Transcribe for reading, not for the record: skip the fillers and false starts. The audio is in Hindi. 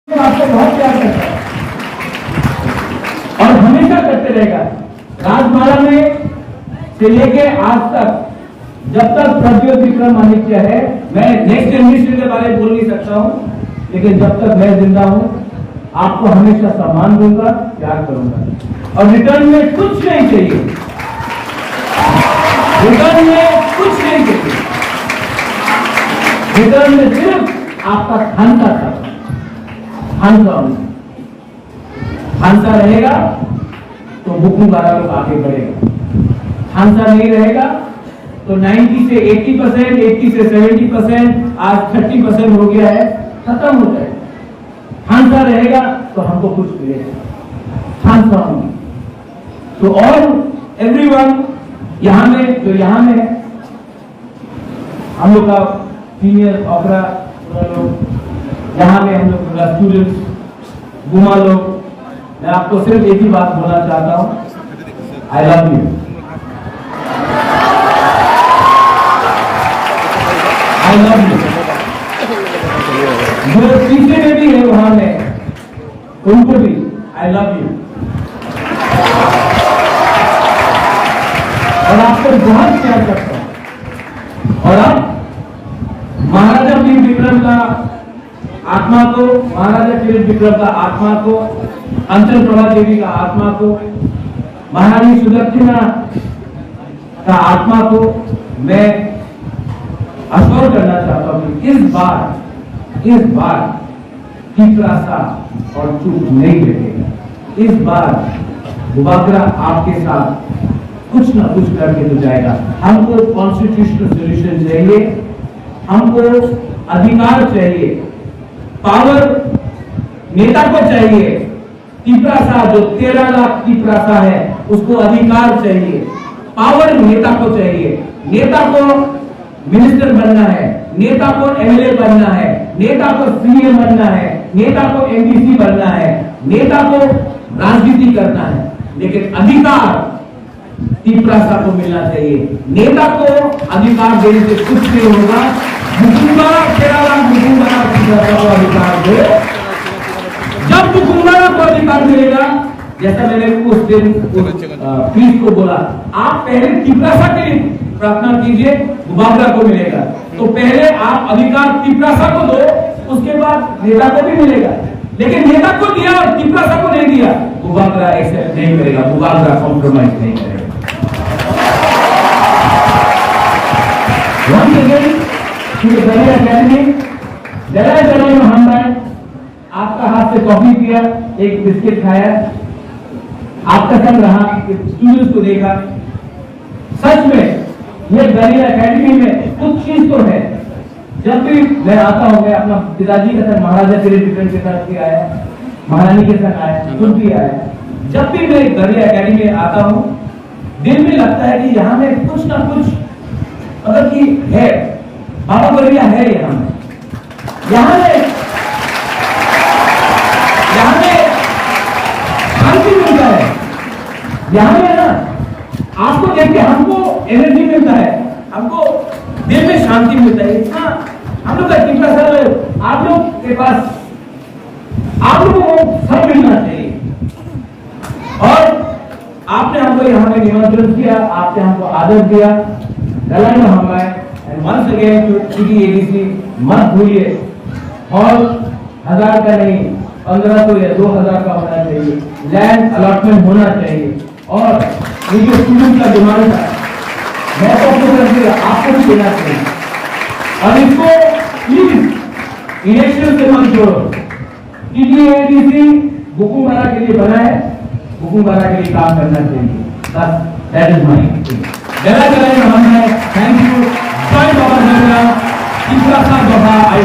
आपको बहुत प्यार करता है और हमेशा करते रहेगा। राजमाला में से लेके आज तक, जब तक प्रज्वल विक्रम आदित्य है, मैं नेक्स्ट जनरेशन के बारे में बोल नहीं सकता हूं, लेकिन जब तक मैं जिंदा हूं आपको हमेशा सम्मान दूंगा, प्यार करूंगा और रिटर्न में कुछ नहीं चाहिए। रिटर्न में कुछ नहीं चाहिए। रिटर्न में सिर्फ आपका खानसा था। खानसा रहेगा तो बुकिंग वाला लोग आगे बढ़ेगा। खानसा नहीं रहेगा तो 90 से 80%, 80 से 70%, आज 30% हो गया है, खत्म हो जाएगा। खानसा रहेगा तो हमको कुछ मिलेगा। खानसा होंगे तो और एवरीवन यहां में जो यहां में हम लोग का सीनियर ऑपरा लोग, यहां में हम लोग स्टूडेंट्स, गुमा लोग, मैं आपको सिर्फ एक ही बात बोलना चाहता हूं, I love you. I love you. जो पीछे में भी है वहां में, उनको भी आई लव यू। और आपको बहुत प्यार करता हूं। और अब महाराजा वीर विक्रम का आत्मा को, महाराजा वीर विक्रम का आत्मा को, अंचल प्रभा देवी का आत्मा को, महारानी सुदक्षिणा का आत्मा को मैं अश्योर करना चाहता हूं कि इस बार तीसरा और चूक नहीं बैठेगा। इस बार गुबागरा आपके साथ कुछ ना कुछ करके तो जाएगा। हमको कॉन्स्टिट्यूशनल सोल्यूशन चाहिए, हमको अधिकार चाहिए, पावर नेता को चाहिए। तिपरासा जो 13 लाख तिपरासा है उसको अधिकार चाहिए, पावर नेता को चाहिए। नेता को मिनिस्टर बनना है, नेता को एमएलए बनना है, नेता को सीएम बनना है, नेता को एमडीसी बनना है, नेता को राजनीति करना है, लेकिन अधिकार तिपरासा को मिलना चाहिए। नेता को अधिकार देने से कुछ नहीं होगा। मुकुंदरा 13 लाख मुकुंदरा को अधिकार दे। जब मुकुंदरा को अधिकार मिलेगा, जैसा मैंने उस दिन प्लीज को बोला, आप पहले तिपरासा के लिए प्रार्थना कीजिए, गुबागरा को मिलेगा। तो पहले आप अधिकार तिपरासा को दो, उसके बाद नेता को भी मिलेगा। लेकिन नेता को दिया और तिपरासा को नहीं दिया, गुबागरा एक्सेप्ट नहीं करेगा, गुबागरा कॉम्प्रोमाइज नहीं करेगा। Once again, to the Dahlia Academy, जगह में हमने आपका हाथ से कॉफी पिया, एक बिस्किट खाया, आपका संग रहा, स्टूडेंट्स को देखा। सच में ये दहलिया एकेडमी में कुछ चीज तो है। जब भी मैं आता हूँ, मैं अपना पिताजी के साथ, महाराजा वीर विक्रम के साथ भी आया, महारानी के साथ आया, खुद भी आया। जब भी मैं दहलिया एकेडमी में आता हूँ, दिल में लगता है कि यहाँ में कुछ ना कुछ मतलब कि है, बाबा बलिया है। यहाँ में शांति मिलता है। यहाँ में ना आपको देख के हमको एनर्जी मिलता है, हमको दिल में शांति मिलता है। इतना हम लोग का तिपरासा सर, आप लोग के पास, आप लोगों को सब मिलना चाहिए। और आपने हमको यहाँ में निमंत्रण किया, आपने हमको आदर दिया, दलाई में हम आए। And once again to ADC, मत भूलिए हॉल 1000 का नहीं, 1500 या 2000 का होना चाहिए। लैंड अलॉटमेंट होना चाहिए। और ये जो स्टूडेंट का डिमांड था, मैं तो आपको भी देना चाहिए। और इसको प्लीज इलेक्शन से मत जोड़ो। एडीसी बुकुमारा के लिए बना है, बुकुमारा के लिए काम करना चाहिए। बस दैट इज माय थिंग। जगह में हम है। Thank you. जय बाबा जगन्नाथ। तीसरा बाबा आई